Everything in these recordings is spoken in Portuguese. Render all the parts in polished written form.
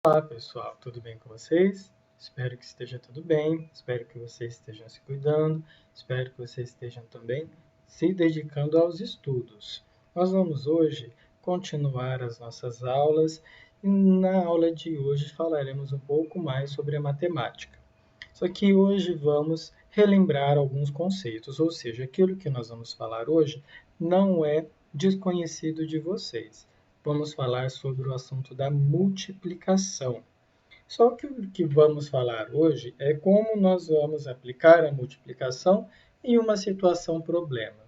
Olá pessoal, tudo bem com vocês? Espero que esteja tudo bem, espero que vocês estejam se cuidando, espero que vocês estejam também se dedicando aos estudos. Nós vamos hoje continuar as nossas aulas e na aula de hoje falaremos um pouco mais sobre a matemática. Só que hoje vamos relembrar alguns conceitos, ou seja, aquilo que nós vamos falar hoje não é desconhecido de vocês. Vamos falar sobre o assunto da multiplicação. Só que o que vamos falar hoje é como nós vamos aplicar a multiplicação em uma situação problema.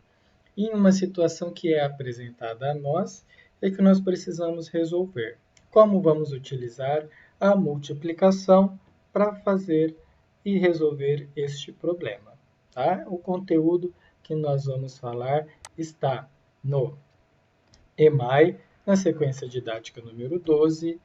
Em uma situação que é apresentada a nós e que nós precisamos resolver. Como vamos utilizar a multiplicação para fazer e resolver este problema, tá? O conteúdo que nós vamos falar está no EMAI, na sequência didática número 12,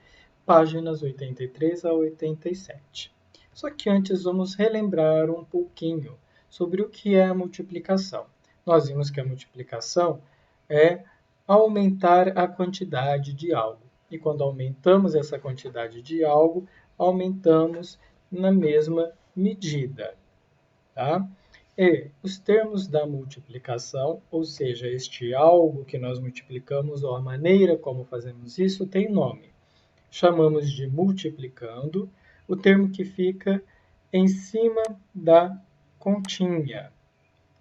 páginas 83 a 87. Só que antes vamos relembrar um pouquinho sobre o que é a multiplicação. Nós vimos que a multiplicação é aumentar a quantidade de algo. E quando aumentamos essa quantidade de algo, aumentamos na mesma medida, tá? E os termos da multiplicação, ou seja, este algo que nós multiplicamos ou a maneira como fazemos isso, tem nome. Chamamos de multiplicando o termo que fica em cima da continha,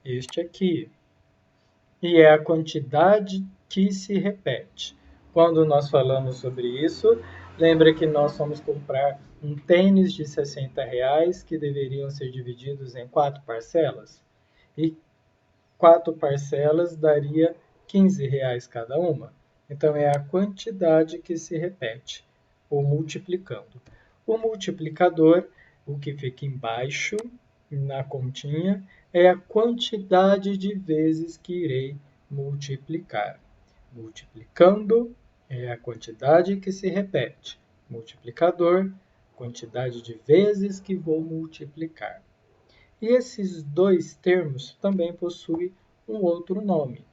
este aqui, e é a quantidade que se repete. Quando nós falamos sobre isso, lembra que nós fomos comprar um tênis de R$ 60 que deveriam ser divididos em 4 parcelas? E 4 parcelas daria R$ 15 cada uma. Então, é a quantidade que se repete, ou multiplicando. O multiplicador, o que fica embaixo, na continha, é a quantidade de vezes que irei multiplicar. Multiplicando é a quantidade que se repete. Multiplicador, quantidade de vezes que vou multiplicar. E esses dois termos também possuem um outro nome,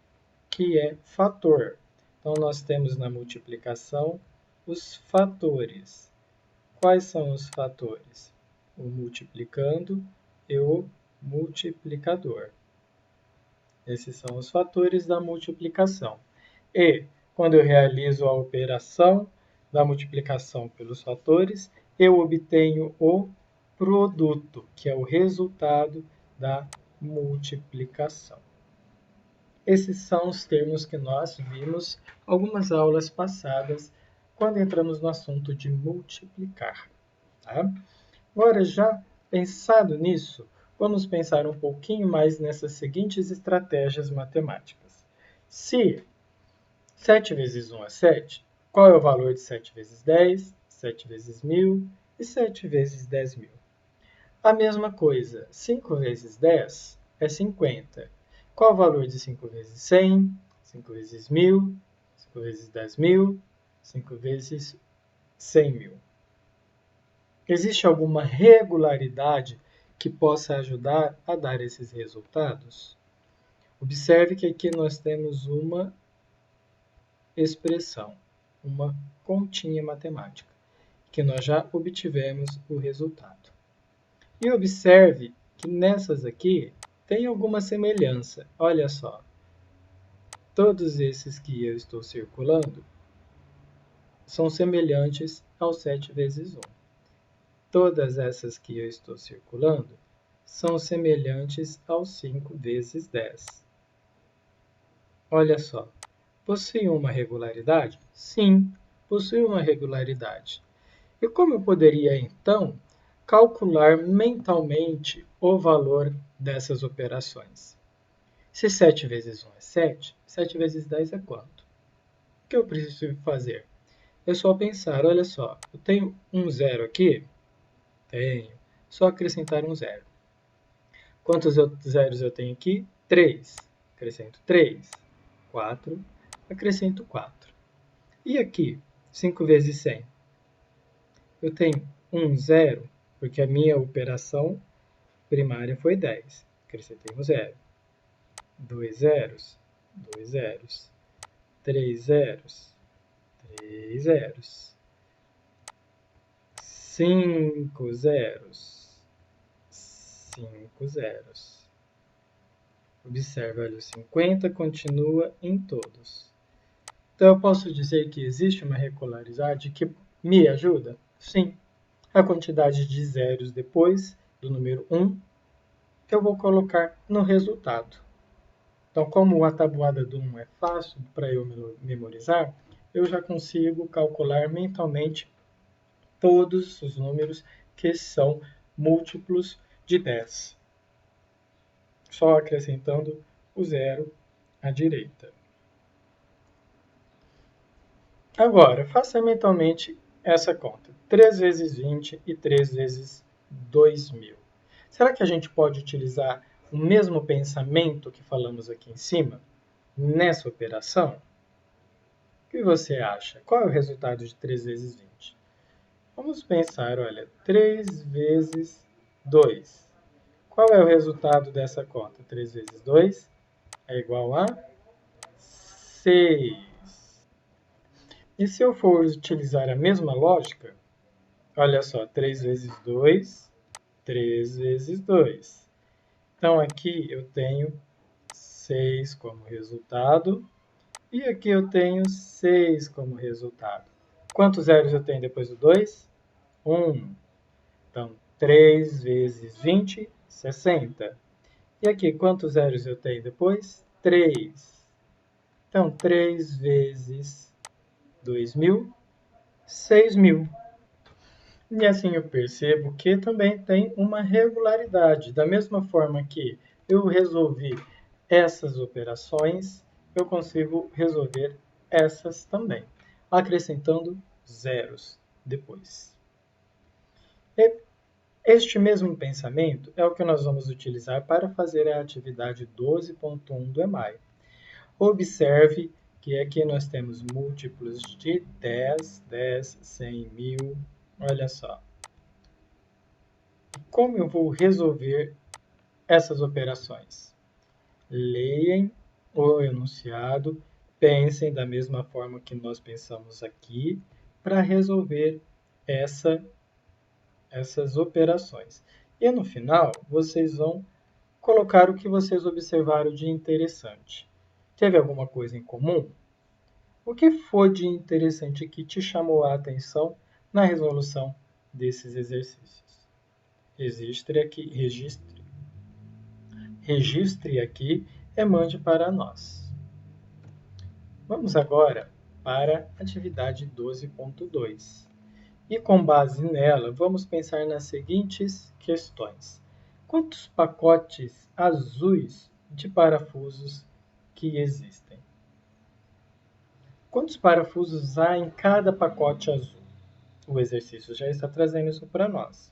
que é fator. Então, nós temos na multiplicação os fatores. Quais são os fatores? O multiplicando e o multiplicador. Esses são os fatores da multiplicação. E, quando eu realizo a operação da multiplicação pelos fatores, eu obtenho o produto, que é o resultado da multiplicação. Esses são os termos que nós vimos algumas aulas passadas, quando entramos no assunto de multiplicar. Tá? Agora, já pensado nisso, vamos pensar um pouquinho mais nessas seguintes estratégias matemáticas. Se 7 vezes 1 é 7, qual é o valor de 7 vezes 10, 7 vezes 1000 e 7 vezes 10.000? A mesma coisa, 5 vezes 10 é 50. Qual o valor de 5 vezes 100, 5 vezes 1000, 5 vezes 10.000, 5 vezes 100.000? Existe alguma regularidade que possa ajudar a dar esses resultados? Observe que aqui nós temos uma expressão, uma continha matemática, que nós já obtivemos o resultado. E observe que nessas aqui tem alguma semelhança. Olha só, todos esses que eu estou circulando são semelhantes ao 7 vezes 1. Todas essas que eu estou circulando são semelhantes ao 5 vezes 10. Olha só, possui uma regularidade? Sim, possui uma regularidade. E como eu poderia, então, calcular mentalmente o valor dessas operações? Se 7 vezes 1 é 7, 7 vezes 10 é quanto? O que eu preciso fazer? É só pensar, olha só, eu tenho um zero aqui? Tenho. Só acrescentar um zero. Quantos zeros eu tenho aqui? 3. Acrescento 3. 4. Acrescento 4. E aqui? 5 vezes 100. Eu tenho um zero, porque a minha operação primária foi 10. Acrescentei um zero. 2 zeros. 2 zeros. 3 zeros. 3 zeros. 5 zeros. 5 zeros. Observe, olha, o 50 continua em todos. Então, eu posso dizer que existe uma regularidade que me ajuda? Sim. A quantidade de zeros depois do número 1, eu vou colocar no resultado. Então, como a tabuada do 1 é fácil para eu memorizar, eu já consigo calcular mentalmente todos os números que são múltiplos de 10. Só acrescentando o zero à direita. Agora, faça mentalmente essa conta. 3 vezes 20 e 3 vezes 2.000. Será que a gente pode utilizar o mesmo pensamento que falamos aqui em cima nessa operação? O que você acha? Qual é o resultado de 3 vezes 20? Vamos pensar, olha, 3 vezes 2. Qual é o resultado dessa conta? 3 vezes 2 é igual a 6. E se eu for utilizar a mesma lógica, olha só, 3 vezes 2, 3 vezes 2. Então, aqui eu tenho 6 como resultado. E aqui eu tenho 6 como resultado. Quantos zeros eu tenho depois do 2? 1. Então, 3 vezes 20, 60. E aqui, quantos zeros eu tenho depois? 3. Então, 3 vezes 2.000, 6.000. E assim eu percebo que também tem uma regularidade. Da mesma forma que eu resolvi essas operações, eu consigo resolver essas também, acrescentando zeros depois. E este mesmo pensamento é o que nós vamos utilizar para fazer a atividade 12.1 do EMAI. Observe que aqui nós temos múltiplos de 10, 10, 100, 1.000. Olha só. Como eu vou resolver essas operações? Leiam o enunciado, pensem da mesma forma que nós pensamos aqui para resolver essas operações. E no final, vocês vão colocar o que vocês observaram de interessante. Teve alguma coisa em comum? O que foi de interessante que te chamou a atenção na resolução desses exercícios? Registre aqui e mande para nós. Vamos agora para a atividade 12.2. E com base nela, vamos pensar nas seguintes questões. Quantos pacotes azuis de parafusos que existem? Quantos parafusos há em cada pacote azul? O exercício já está trazendo isso para nós.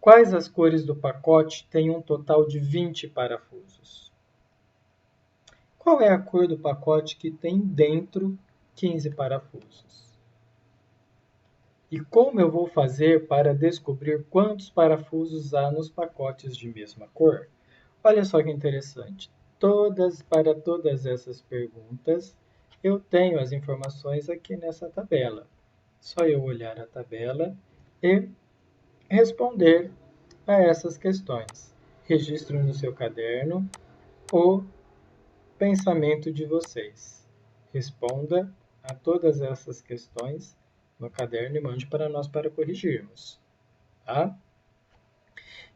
Quais as cores do pacote têm um total de 20 parafusos? Qual é a cor do pacote que tem dentro 15 parafusos? E como eu vou fazer para descobrir quantos parafusos há nos pacotes de mesma cor? Olha só que interessante. Para todas essas perguntas, eu tenho as informações aqui nessa tabela. Só eu olhar a tabela e responder a essas questões. Registre no seu caderno o pensamento de vocês. Responda a todas essas questões no caderno e mande para nós para corrigirmos. Tá?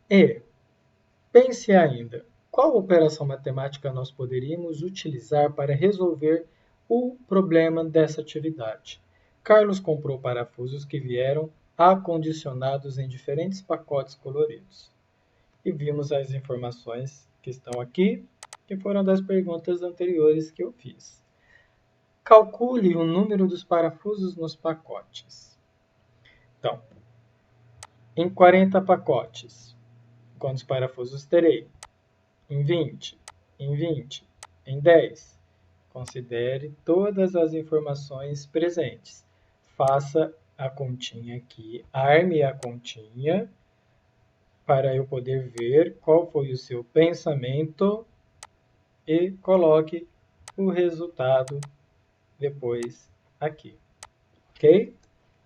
E pense ainda, qual operação matemática nós poderíamos utilizar para resolver o problema dessa atividade? Carlos comprou parafusos que vieram acondicionados em diferentes pacotes coloridos. E vimos as informações que estão aqui, que foram das perguntas anteriores que eu fiz. Calcule o número dos parafusos nos pacotes. Então, em 40 pacotes, quantos parafusos terei? Em 20, em 20, em 10. Considere todas as informações presentes. Faça a continha aqui, arme a continha, para eu poder ver qual foi o seu pensamento e coloque o resultado depois aqui. Ok?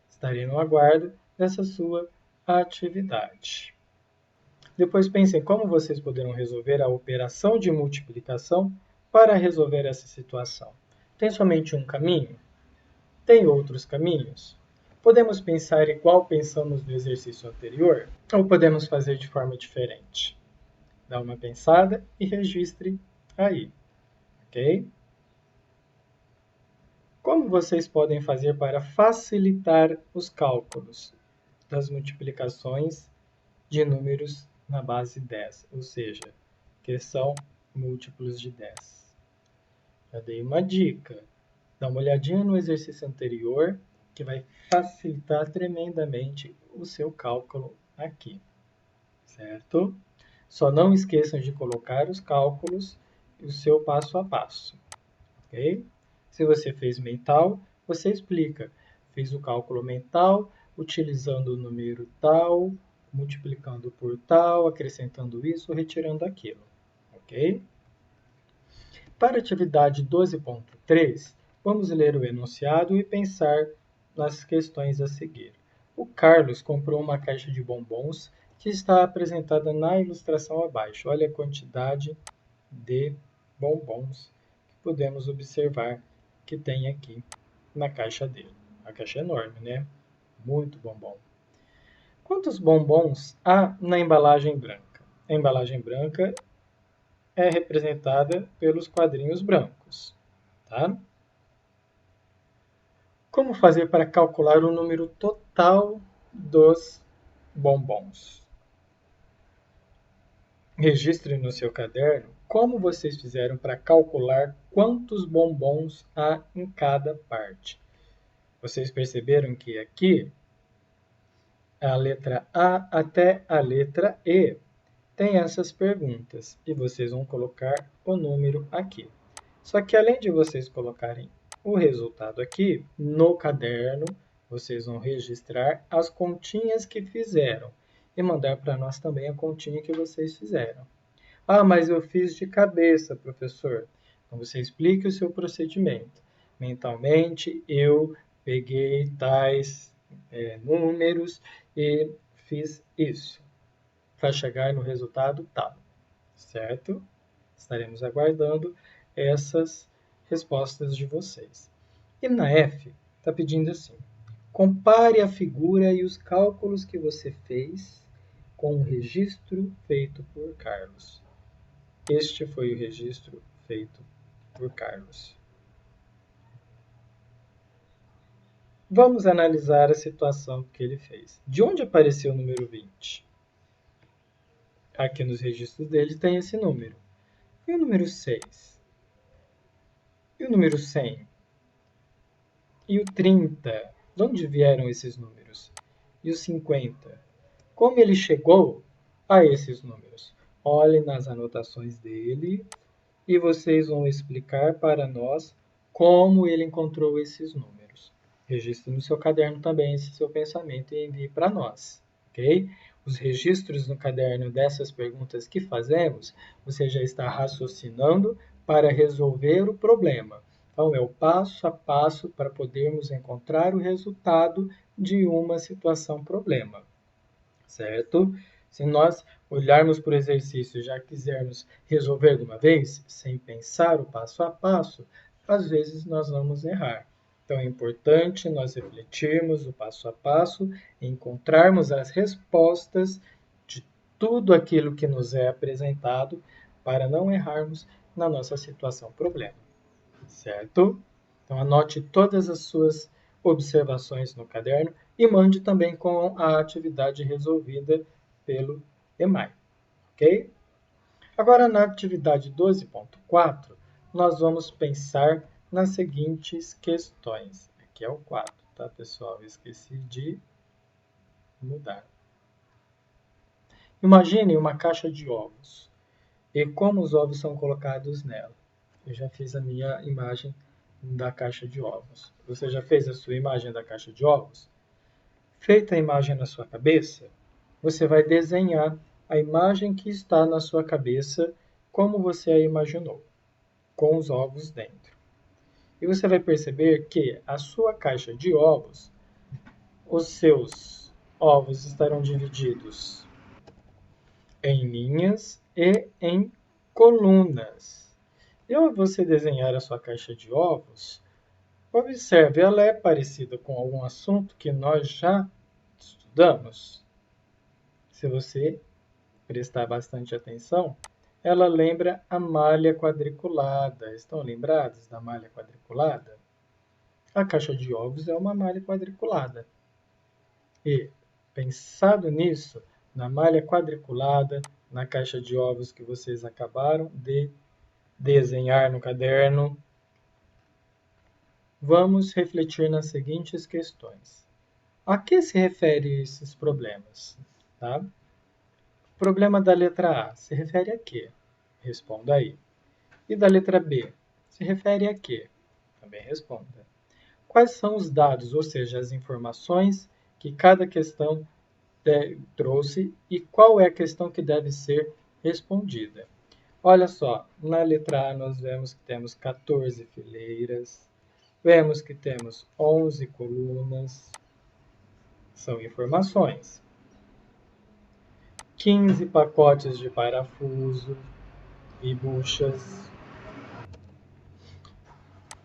Estarei no aguardo dessa sua atividade. Depois pensem como vocês poderão resolver a operação de multiplicação para resolver essa situação. Tem somente um caminho? Tem outros caminhos? Podemos pensar igual pensamos no exercício anterior? Ou podemos fazer de forma diferente? Dá uma pensada e registre aí, ok? Como vocês podem fazer para facilitar os cálculos das multiplicações de números na base 10, ou seja, que são múltiplos de 10? Já dei uma dica. Dá uma olhadinha no exercício anterior, que vai facilitar tremendamente o seu cálculo aqui, certo? Só não esqueçam de colocar os cálculos e o seu passo a passo, ok? Se você fez mental, você explica. Fiz o cálculo mental utilizando o número tal, multiplicando por tal, acrescentando isso, retirando aquilo, ok? Para a atividade 12.3, vamos ler o enunciado e pensar nas questões a seguir. O Carlos comprou uma caixa de bombons que está apresentada na ilustração abaixo. Olha a quantidade de bombons que podemos observar que tem aqui na caixa dele. A caixa é enorme, né? Muito bombom. Quantos bombons há na embalagem branca? A embalagem branca é representada pelos quadrinhos brancos, tá? Como fazer para calcular o número total dos bombons? Registre no seu caderno como vocês fizeram para calcular quantos bombons há em cada parte. Vocês perceberam que aqui a letra A até a letra E tem essas perguntas e vocês vão colocar o número aqui. Só que além de vocês colocarem o resultado aqui, no caderno, vocês vão registrar as continhas que fizeram e mandar para nós também a continha que vocês fizeram. Ah, mas eu fiz de cabeça, professor. Então você explique o seu procedimento. Mentalmente, eu peguei tais números e fiz isso para chegar no resultado tal, certo? Estaremos aguardando essas respostas de vocês. E na F, está pedindo assim: compare a figura e os cálculos que você fez com o registro feito por Carlos. Este foi o registro feito por Carlos. Vamos analisar a situação que ele fez. De onde apareceu o número 20? Aqui nos registros dele tem esse número. E o número 6? E o número 100? E o 30? De onde vieram esses números? E o 50? Como ele chegou a esses números? Olhem nas anotações dele e vocês vão explicar para nós como ele encontrou esses números. Registre no seu caderno também esse seu pensamento e envie para nós, ok? Os registros no caderno dessas perguntas que fazemos, você já está raciocinando para resolver o problema. Então, é o passo a passo para podermos encontrar o resultado de uma situação-problema, certo? Se nós olharmos para o exercício e já quisermos resolver de uma vez, sem pensar o passo a passo, às vezes nós vamos errar. Então é importante nós refletirmos o passo a passo, encontrarmos as respostas de tudo aquilo que nos é apresentado para não errarmos na nossa situação problema, certo? Então anote todas as suas observações no caderno e mande também com a atividade resolvida pelo EMAI, ok? Agora na atividade 12.4, nós vamos pensar nas seguintes questões. Aqui é o 4, tá, pessoal? Eu esqueci de mudar. Imagine uma caixa de ovos e como os ovos são colocados nela. Eu já fiz a minha imagem da caixa de ovos. Você já fez a sua imagem da caixa de ovos? Feita a imagem na sua cabeça, você vai desenhar a imagem que está na sua cabeça como você a imaginou, com os ovos dentro. E você vai perceber que a sua caixa de ovos, os seus ovos estarão divididos em linhas e em colunas. E ao você desenhar a sua caixa de ovos, observe, ela é parecida com algum assunto que nós já estudamos. Se você prestar bastante atenção, ela lembra a malha quadriculada. Estão lembrados da malha quadriculada? A caixa de ovos é uma malha quadriculada. E, pensado nisso, na malha quadriculada, na caixa de ovos que vocês acabaram de desenhar no caderno, vamos refletir nas seguintes questões. A que se refere esses problemas? Tá? O problema da letra A se refere a quê? Responda aí. E da letra B? Se refere a quê? Também responda. Quais são os dados, ou seja, as informações que cada questão trouxe e qual é a questão que deve ser respondida? Olha só, na letra A nós vemos que temos 14 fileiras, vemos que temos 11 colunas, são informações. 15 pacotes de parafuso e buchas,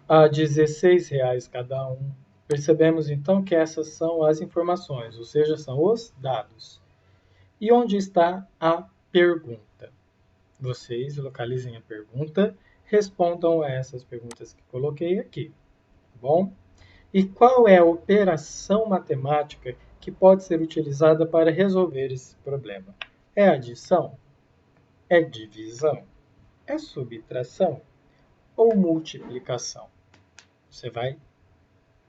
a R$ 16 cada um. Percebemos então que essas são as informações, ou seja, são os dados. E onde está a pergunta? Vocês localizem a pergunta, respondam a essas perguntas que coloquei aqui, tá bom? E qual é a operação matemática que pode ser utilizada para resolver esse problema? É adição? É divisão? É subtração? Ou multiplicação? Você vai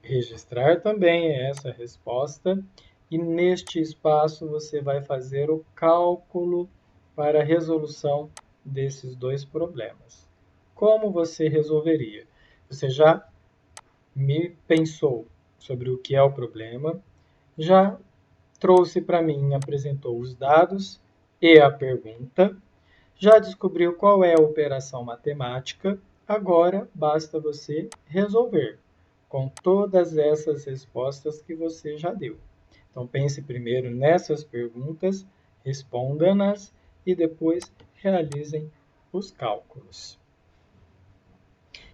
registrar também essa resposta e neste espaço você vai fazer o cálculo para a resolução desses dois problemas. Como você resolveria? Você já me pensou sobre o que é o problema, já trouxe para mim, apresentou os dados e a pergunta, já descobriu qual é a operação matemática, agora basta você resolver com todas essas respostas que você já deu. Então pense primeiro nessas perguntas, responda-nas e depois realizem os cálculos.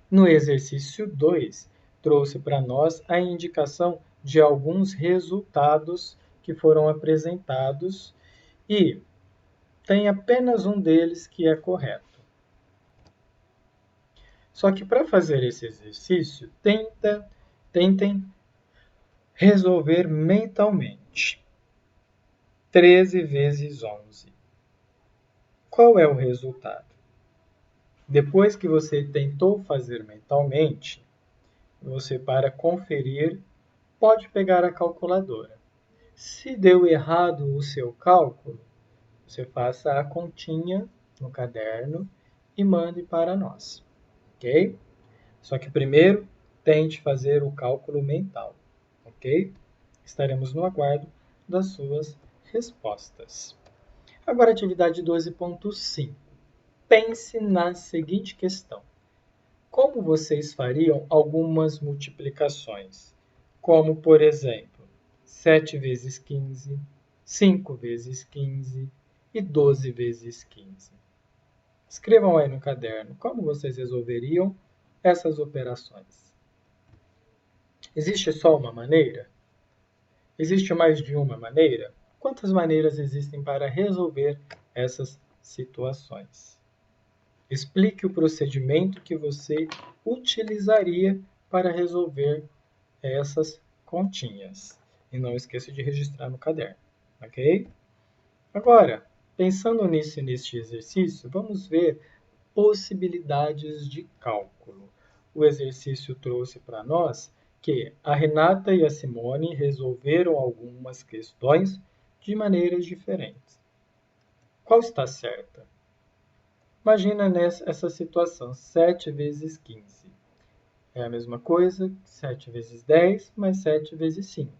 No exercício 2, trouxe para nós a indicação de alguns resultados que foram apresentados e tem apenas um deles que é correto. Só que para fazer esse exercício, tentem resolver mentalmente. 13 vezes 11. Qual é o resultado? Depois que você tentou fazer mentalmente, você, para conferir, pode pegar a calculadora. Se deu errado o seu cálculo, você faça a continha no caderno e mande para nós, ok? Só que primeiro, tente fazer o cálculo mental, ok? Estaremos no aguardo das suas respostas. Agora, atividade 12.5. Pense na seguinte questão. Como vocês fariam algumas multiplicações? Como, por exemplo, 7 vezes 15, 5 vezes 15 e 12 vezes 15. Escrevam aí no caderno como vocês resolveriam essas operações. Existe só uma maneira? Existe mais de uma maneira? Quantas maneiras existem para resolver essas situações? Explique o procedimento que você utilizaria para resolver essas continhas. E não esqueça de registrar no caderno, ok? Agora, pensando nisso e neste exercício, vamos ver possibilidades de cálculo. O exercício trouxe para nós que a Renata e a Simone resolveram algumas questões de maneiras diferentes. Qual está certa? Imagina essa situação, 7 vezes 15. É a mesma coisa que 7 vezes 10 mais 7 vezes 5.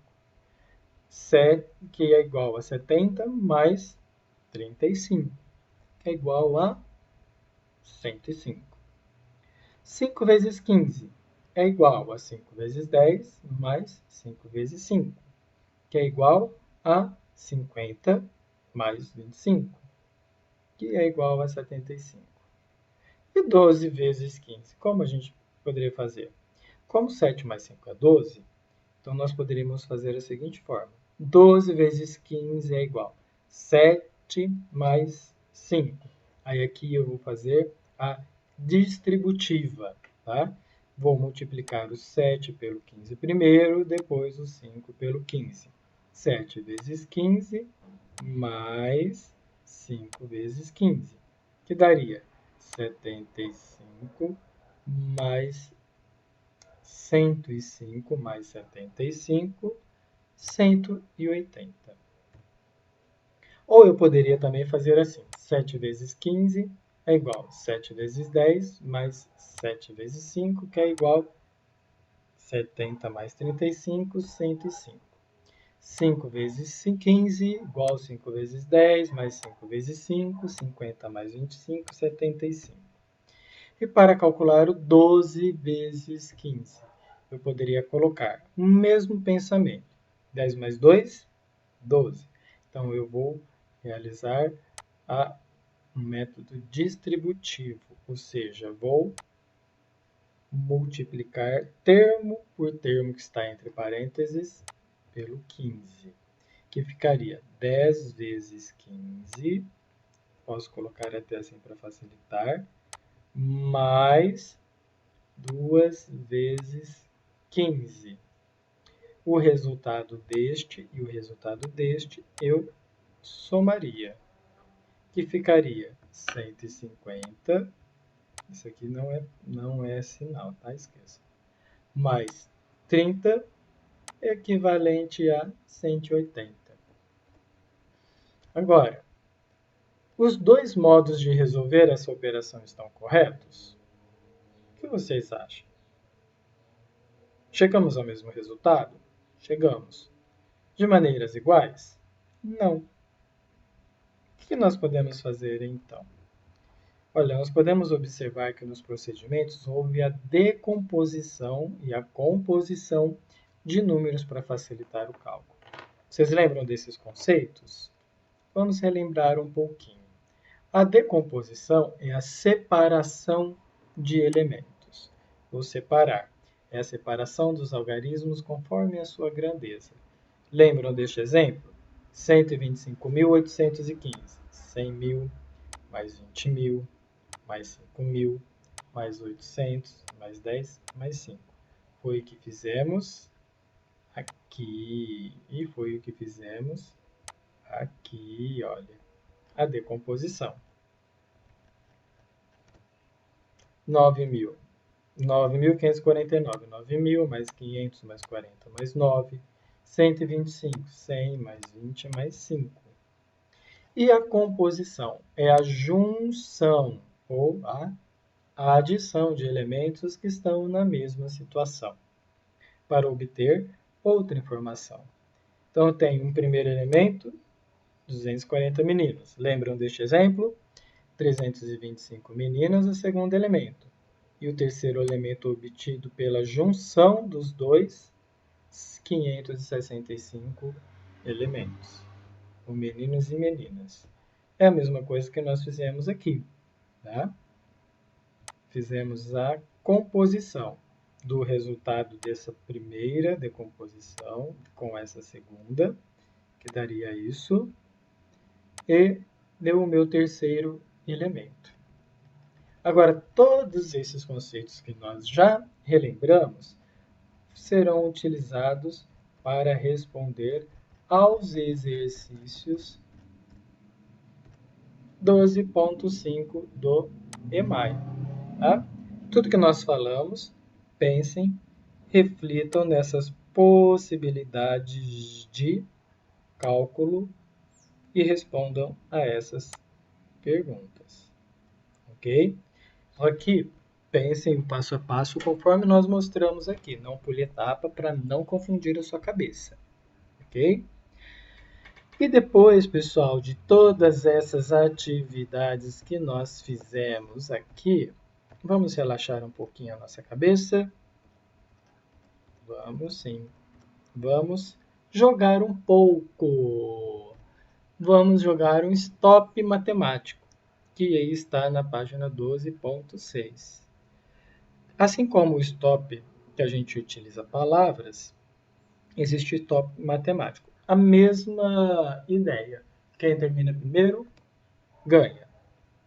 7, que é igual a 70 mais 35, que é igual a 105. 5 vezes 15 é igual a 5 vezes 10 mais 5 vezes 5, que é igual a 50 mais 25, que é igual a 75. E 12 vezes 15, como a gente poderia fazer? Como 7 mais 5 é 12, então nós poderíamos fazer da seguinte forma. 12 vezes 15 é igual a 7 mais 5. Aí aqui eu vou fazer a distributiva, tá? Vou multiplicar o 7 pelo 15 primeiro, depois o 5 pelo 15. 7 vezes 15 mais 5 vezes 15, que daria 75 mais 105 mais 75, 180. Ou eu poderia também fazer assim, 7 vezes 15 é igual a 7 vezes 10 mais 7 vezes 5, que é igual a 70 mais 35, 105. 5 vezes 15 igual a 5 vezes 10 mais 5 vezes 5, 50 mais 25, 75. E para calcular o 12 vezes 15, eu poderia colocar o mesmo pensamento. 10 mais 2, 12. Então, eu vou realizar um método distributivo, ou seja, vou multiplicar termo por termo que está entre parênteses pelo 15, que ficaria 10 vezes 15, posso colocar até assim para facilitar, mais 2 vezes 15. O resultado deste e o resultado deste eu somaria, que ficaria 150, isso aqui não é sinal, tá? Esqueça. Mais 30, equivalente a 180. Agora, os dois modos de resolver essa operação estão corretos? O que vocês acham? Chegamos ao mesmo resultado? Chegamos. De maneiras iguais? Não. O que nós podemos fazer então? Olha, nós podemos observar que nos procedimentos houve a decomposição e a composição de números para facilitar o cálculo. Vocês lembram desses conceitos? Vamos relembrar um pouquinho. A decomposição é a separação de elementos. Vou separar. É a separação dos algarismos conforme a sua grandeza. Lembram deste exemplo? 125.815. 100.000 mais 20.000 mais 5.000 mais 800 mais 10 mais 5. Foi o que fizemos aqui e foi o que fizemos aqui, olha, a decomposição. 9.000. 9.549. 9.000 mais 500 mais 40 mais 9. 125. 100 mais 20 mais 5. E a composição é a junção ou a adição de elementos que estão na mesma situação para obter outra informação. Então, eu tenho um primeiro elemento, 240 meninas. Lembram deste exemplo? 325 meninas, o segundo elemento. E o terceiro elemento obtido pela junção dos dois, 565 elementos, ou meninos e meninas. É a mesma coisa que nós fizemos aqui, tá? Fizemos a composição do resultado dessa primeira decomposição com essa segunda, que daria isso, e deu o meu terceiro elemento. Agora, todos esses conceitos que nós já relembramos serão utilizados para responder aos exercícios 12.5 do EMAI. Tá? Tudo que nós falamos, pensem, reflitam nessas possibilidades de cálculo e respondam a essas perguntas. Ok? Aqui, pensem passo a passo conforme nós mostramos aqui. Não pule etapa para não confundir a sua cabeça. Ok? E depois, pessoal, de todas essas atividades que nós fizemos aqui, vamos relaxar um pouquinho a nossa cabeça? Vamos sim. Vamos jogar um pouco. Vamos jogar um stop matemático, que aí está na página 12.6. Assim como o stop, que a gente utiliza palavras, existe o stop matemático. A mesma ideia. Quem termina primeiro, ganha.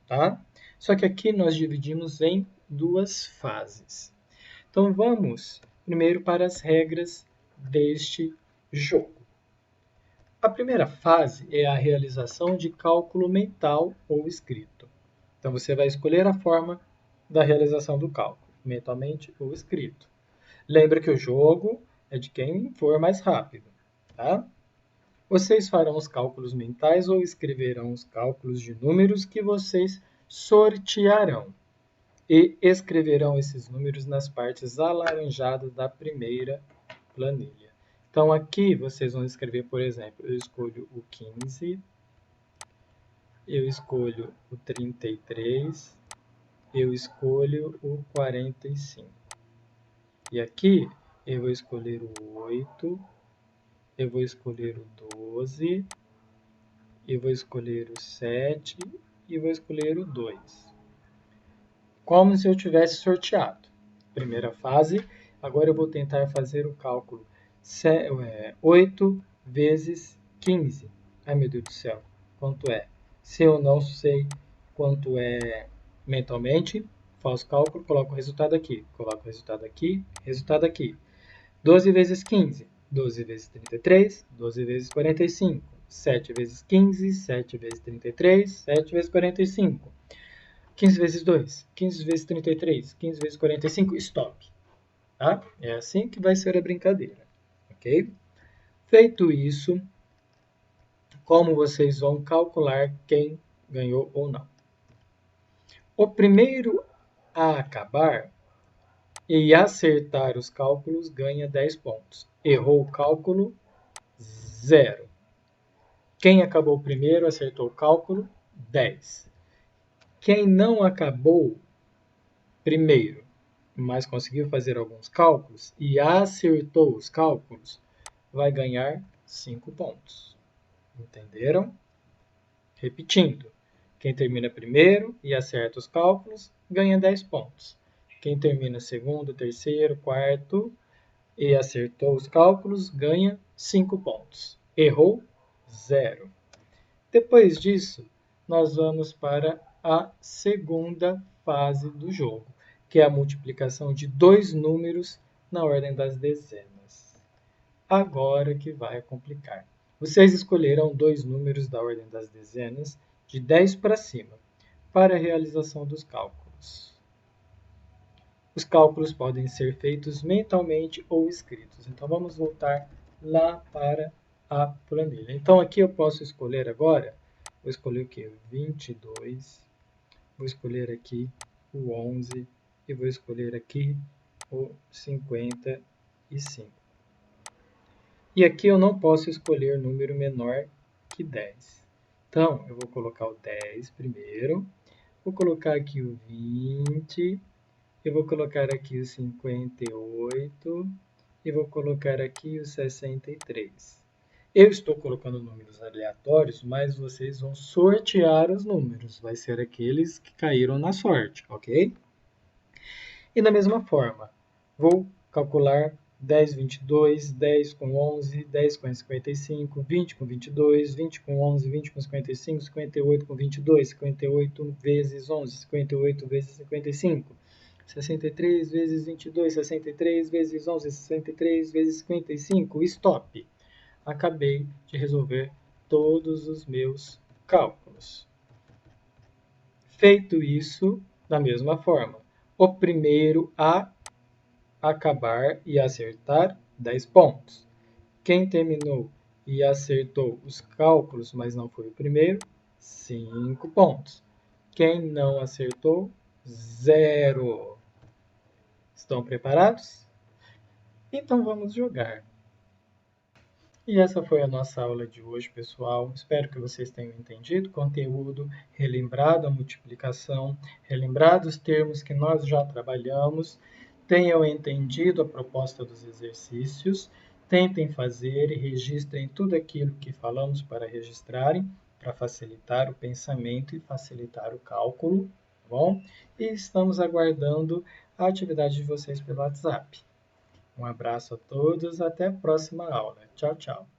Tá? Só que aqui nós dividimos em duas fases. Então vamos primeiro para as regras deste jogo. A primeira fase é a realização de cálculo mental ou escrito. Então você vai escolher a forma da realização do cálculo, mentalmente ou escrito. Lembra que o jogo é de quem for mais rápido, tá? Vocês farão os cálculos mentais ou escreverão os cálculos de números que vocês sortearão e escreverão esses números nas partes alaranjadas da primeira planilha. Então aqui vocês vão escrever, por exemplo, eu escolho o 15, eu escolho o 33, eu escolho o 45. E aqui eu vou escolher o 8, eu vou escolher o 12, eu vou escolher o 7 e vou escolher o 2. Como se eu tivesse sorteado. Primeira fase, agora eu vou tentar fazer o cálculo 8 vezes 15. Ai meu Deus do céu, quanto é? Se eu não sei quanto é mentalmente, faço cálculo, coloco o resultado aqui, coloco o resultado aqui, resultado aqui. 12 vezes 15, 12 vezes 33, 12 vezes 45, 7 vezes 15, 7 vezes 33, 7 vezes 45. 15 vezes 2, 15 vezes 33, 15 vezes 45, stop. Tá? É assim que vai ser a brincadeira, ok? Feito isso, como vocês vão calcular quem ganhou ou não? O primeiro a acabar e acertar os cálculos ganha 10 pontos. Errou o cálculo, 0. Quem acabou primeiro acertou o cálculo, 10. Quem não acabou primeiro, mas conseguiu fazer alguns cálculos e acertou os cálculos, vai ganhar 5 pontos. Entenderam? Repetindo, quem termina primeiro e acerta os cálculos ganha 10 pontos. Quem termina segundo, terceiro, quarto e acertou os cálculos ganha 5 pontos. Errou, 0. Depois disso, nós vamos para a segunda fase do jogo, que é a multiplicação de dois números na ordem das dezenas. Agora que vai complicar. Vocês escolherão dois números da ordem das dezenas, de 10 para cima, para a realização dos cálculos. Os cálculos podem ser feitos mentalmente ou escritos. Então, vamos voltar lá para a planilha. Então, aqui eu posso escolher agora, vou escolher o quê? 22, vou escolher aqui o 11 e vou escolher aqui o 55. E aqui eu não posso escolher número menor que 10. Então, eu vou colocar o 10 primeiro, vou colocar aqui o 20, eu vou colocar aqui o 58 e vou colocar aqui o 63. Eu estou colocando números aleatórios, mas vocês vão sortear os números. Vai ser aqueles que caíram na sorte, ok? E da mesma forma, vou calcular 10, 22, 10 com 11, 10 com 55, 20 com 22, 20 com 11, 20 com 55, 58 com 22, 58 vezes 11, 58 vezes 55. 63 vezes 22, 63 vezes 11, 63 vezes 55, stop. Acabei de resolver todos os meus cálculos. Feito isso, da mesma forma, o primeiro a acabar e acertar, 10 pontos. Quem terminou e acertou os cálculos, mas não foi o primeiro, 5 pontos. Quem não acertou, 0. Estão preparados? Então vamos jogar. E essa foi a nossa aula de hoje, pessoal. Espero que vocês tenham entendido o conteúdo, relembrado a multiplicação, relembrado os termos que nós já trabalhamos, tenham entendido a proposta dos exercícios, Tentem fazer e registrem tudo aquilo que falamos para registrarem, para facilitar o pensamento e facilitar o cálculo, tá bom? E estamos aguardando a atividade de vocês pelo WhatsApp. Um abraço a todos, até a próxima aula. Tchau, tchau.